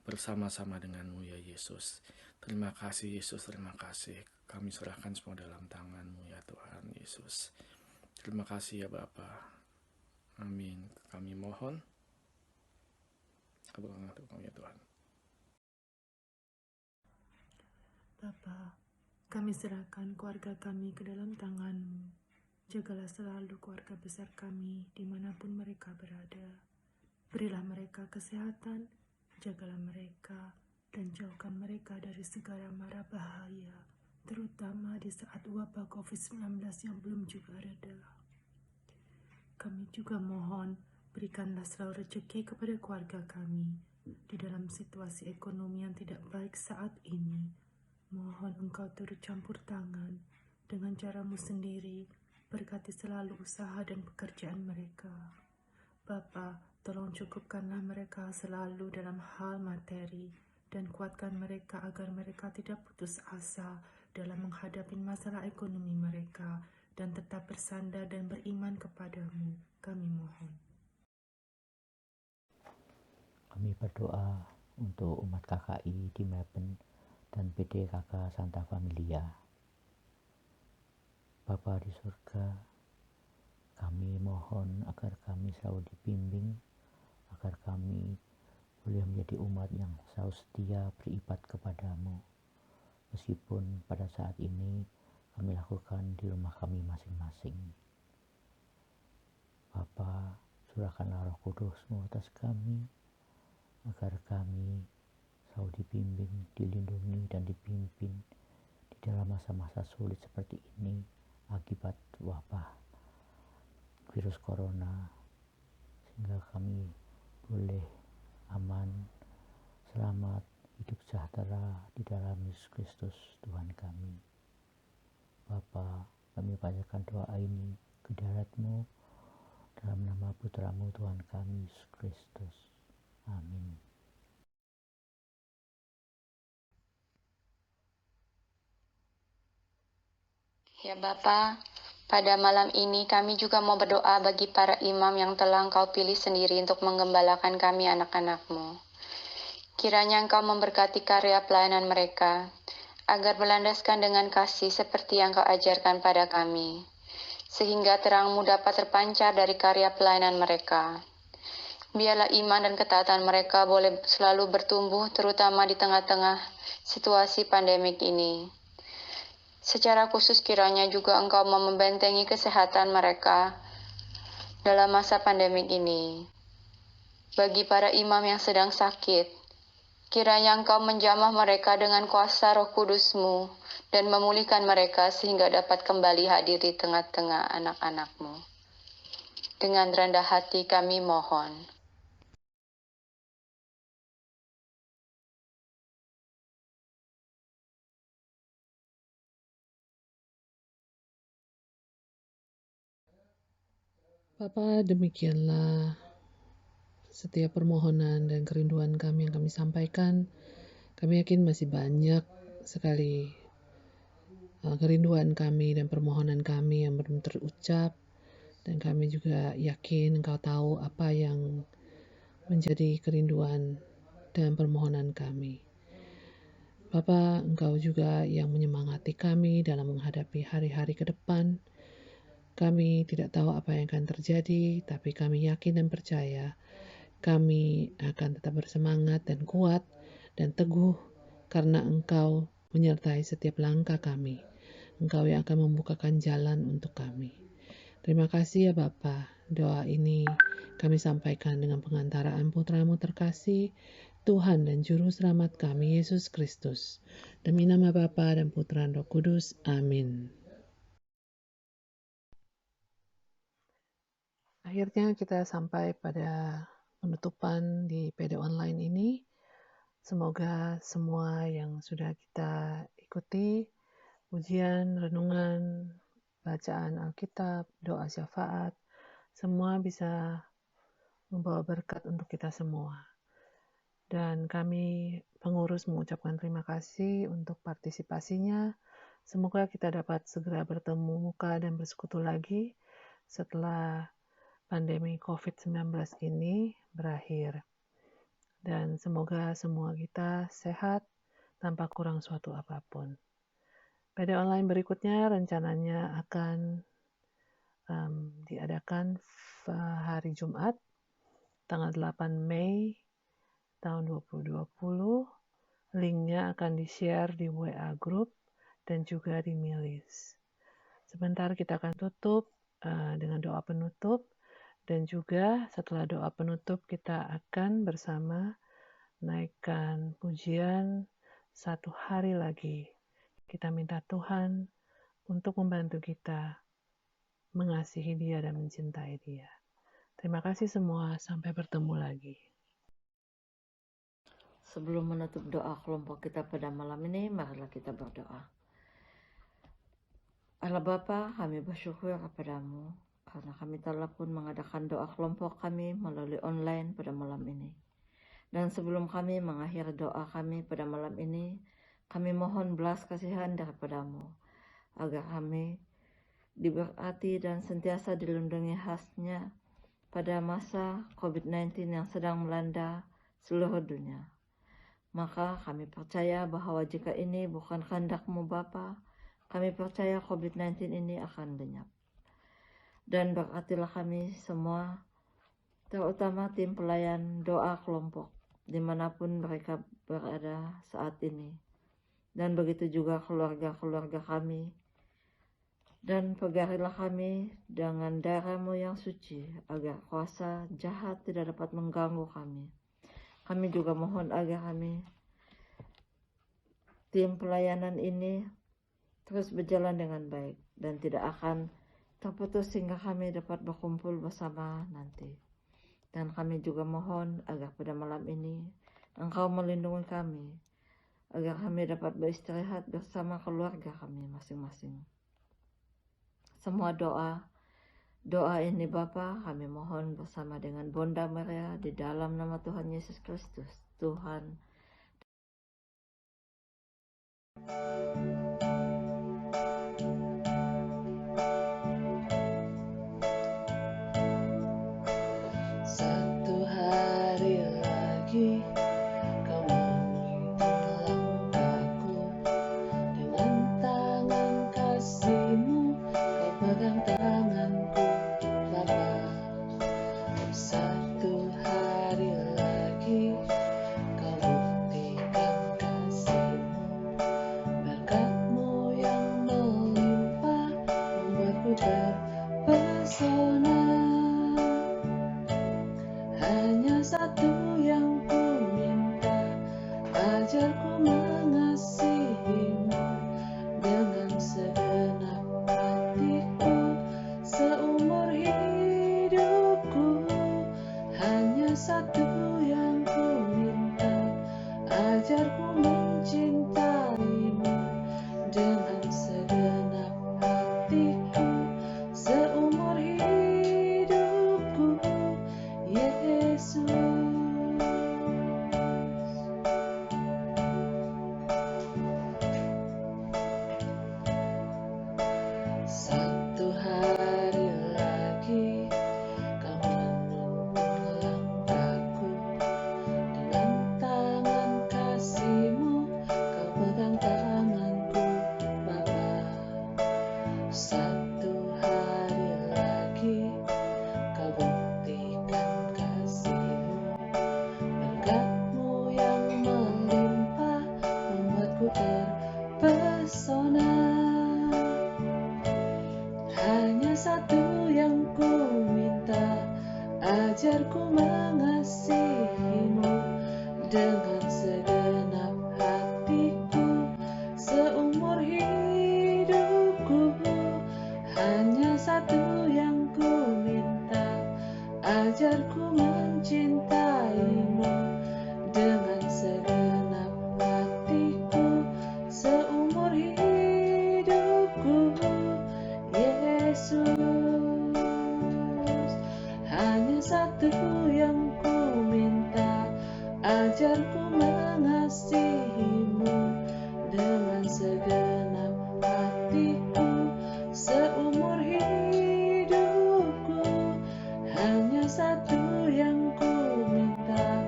bersama-sama dengan-Mu ya Yesus. Terima kasih Yesus, terima kasih. Kami serahkan semua dalam tangan-Mu ya Tuhan Yesus. Terima kasih ya Bapa. Amin. Kami mohon Kabulkanlah doa kami ya Tuhan. Bapa, kami serahkan keluarga kami ke dalam tangan-Mu. Jagalah selalu keluarga besar kami dimanapun mereka berada. Berilah mereka kesehatan, jagalah mereka, dan jauhkan mereka dari segala mara bahaya, terutama di saat wabah COVID-19 yang belum juga reda. Kami juga mohon, berikanlah selalu rezeki kepada keluarga kami di dalam situasi ekonomi yang tidak baik saat ini. Mohon Engkau turut campur tangan dengan caramu sendiri, berkati selalu usaha dan pekerjaan mereka. Bapa, tolong cukupkanlah mereka selalu dalam hal materi dan kuatkan mereka agar mereka tidak putus asa dalam menghadapi masalah ekonomi mereka dan tetap bersandar dan beriman kepadamu. Kami mohon. Kami berdoa untuk umat KKI di Melbourne dan PDKK Santa Familia. Bapa di surga, kami mohon agar kami selalu dibimbing, agar kami boleh menjadi umat yang selalu setia beribadah kepadamu. Meskipun pada saat ini kami lakukan di rumah kami masing-masing. Bapa, curahkanlah Roh Kudus-Mu atas kami, agar kami selalu dibimbing, dilindungi, dan dipimpin di dalam masa-masa sulit seperti ini akibat wabah virus corona, sehingga kami boleh aman, selamat, hidup sejahtera di dalam Yesus Kristus Tuhan kami. Bapa, kami panjatkan doa ini ke hadirat-Mu dalam nama Putra-Mu Tuhan kami Yesus Kristus. Amin. Ya Bapa, pada malam ini kami juga mau berdoa bagi para imam yang telah Engkau pilih sendiri untuk menggembalakan kami anak-anak-Mu. Kiranya Engkau memberkati karya pelayanan mereka, agar berlandaskan dengan kasih seperti yang Kau ajarkan pada kami, sehingga terang-Mu dapat terpancar dari karya pelayanan mereka. Biarlah iman dan ketaatan mereka boleh selalu bertumbuh, terutama di tengah-tengah situasi pandemik ini. Secara khusus kiranya juga Engkau membentengi kesehatan mereka dalam masa pandemik ini. Bagi para imam yang sedang sakit, kiranya Engkau menjamah mereka dengan kuasa Roh Kudus-Mu dan memulihkan mereka sehingga dapat kembali hadir di tengah-tengah anak-anak-Mu. Dengan rendah hati kami mohon. Bapa, demikianlah setiap permohonan dan kerinduan kami yang kami sampaikan. Kami yakin masih banyak sekali kerinduan kami dan permohonan kami yang belum terucap, dan kami juga yakin Engkau tahu apa yang menjadi kerinduan dan permohonan kami. Bapa, Engkau juga yang menyemangati kami dalam menghadapi hari-hari ke depan. Kami tidak tahu apa yang akan terjadi, tapi kami yakin dan percaya kami akan tetap bersemangat dan kuat dan teguh karena Engkau menyertai setiap langkah kami. Engkau yang akan membukakan jalan untuk kami. Terima kasih ya Bapa. Doa ini kami sampaikan dengan pengantaraan Putra-Mu terkasih, Tuhan dan Juru Selamat kami, Yesus Kristus. Demi nama Bapa dan Putra dan Roh Kudus. Amin. Akhirnya kita sampai pada penutupan di PD Online ini. Semoga semua yang sudah kita ikuti, ujian, renungan, bacaan Alkitab, doa syafaat, semua bisa membawa berkat untuk kita semua. Dan kami pengurus mengucapkan terima kasih untuk partisipasinya. Semoga kita dapat segera bertemu muka dan bersekutu lagi setelah pandemi COVID-19 ini berakhir. Dan semoga semua kita sehat tanpa kurang suatu apapun. PD online berikutnya rencananya akan diadakan hari Jumat, tanggal 8 Mei tahun 2020. Linknya akan di-share di WA Group dan juga di Milis. Sebentar kita akan tutup dengan doa penutup, dan juga setelah doa penutup kita akan bersama naikkan pujian satu hari lagi. Kita minta Tuhan untuk membantu kita mengasihi Dia dan mencintai Dia. Terima kasih semua, sampai bertemu lagi. Sebelum menutup doa kelompok kita pada malam ini, marilah kita berdoa. Allah Bapa, kami bersyukur kepadamu karena kami telah pun mengadakan doa kelompok kami melalui online pada malam ini. Dan sebelum kami mengakhiri doa kami pada malam ini, kami mohon belas kasihan daripadamu, agar kami diberkati dan sentiasa dilindungi khasnya pada masa COVID-19 yang sedang melanda seluruh dunia. Maka kami percaya bahwa jika ini bukan kehendak-Mu Bapa, kami percaya COVID-19 ini akan lenyap. Dan berkatilah kami semua, terutama tim pelayan doa kelompok, dimanapun mereka berada saat ini. Dan begitu juga keluarga-keluarga kami. Dan pegarilah kami dengan darah-Mu yang suci, agar kuasa jahat tidak dapat mengganggu kami. Kami juga mohon agar kami, tim pelayanan ini, terus berjalan dengan baik dan tidak akan terputus sehingga kami dapat berkumpul bersama nanti. Dan kami juga mohon agar pada malam ini Engkau melindungi kami, agar kami dapat beristirahat bersama keluarga kami masing-masing. Semua doa ini Bapa, kami mohon bersama dengan Bonda Maria di dalam nama Tuhan Yesus Kristus, Tuhan. Satu hari lagi Kau menuntun langkahku, dengan tangan kasih-Mu Kau pegang tanganku Bapa. Satu hari lagi Kau buktikan kasih-Mu, berkat-Mu yang melimpah membuatku terpesona. Hanya satu yang ku minta, ajarku mengasihi-Mu dengan segenap hatiku seumur hidupku. Hanya satu yang ku minta, ajarku mencintai-Mu dengan segenap hatiku seumur hidupku, Yesus. Satu hari lagi Kau menuntun langkahku, dengan tangan kasih-Mu Kau pegang tanganku Bapa. Satu hari lagi Kau buktikan kasih-Mu, berkat-Mu yang melimpah membuatku terpesona. Hanya satu yang ku minta, ajarku mengasihi-Mu dengan segenap hatiku seumur hidupku. Hanya satu yang ku minta, ajarku mencintai-Mu dengan segenap hatiku seumur hidupku, Yesus. Hanya satu yang ku minta, ajarku mengasihi-Mu dengan segenap hatiku seumur hidupku. Hanya satu yang ku minta,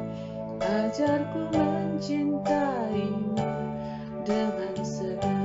ajarku mencintai-Mu dengan segenap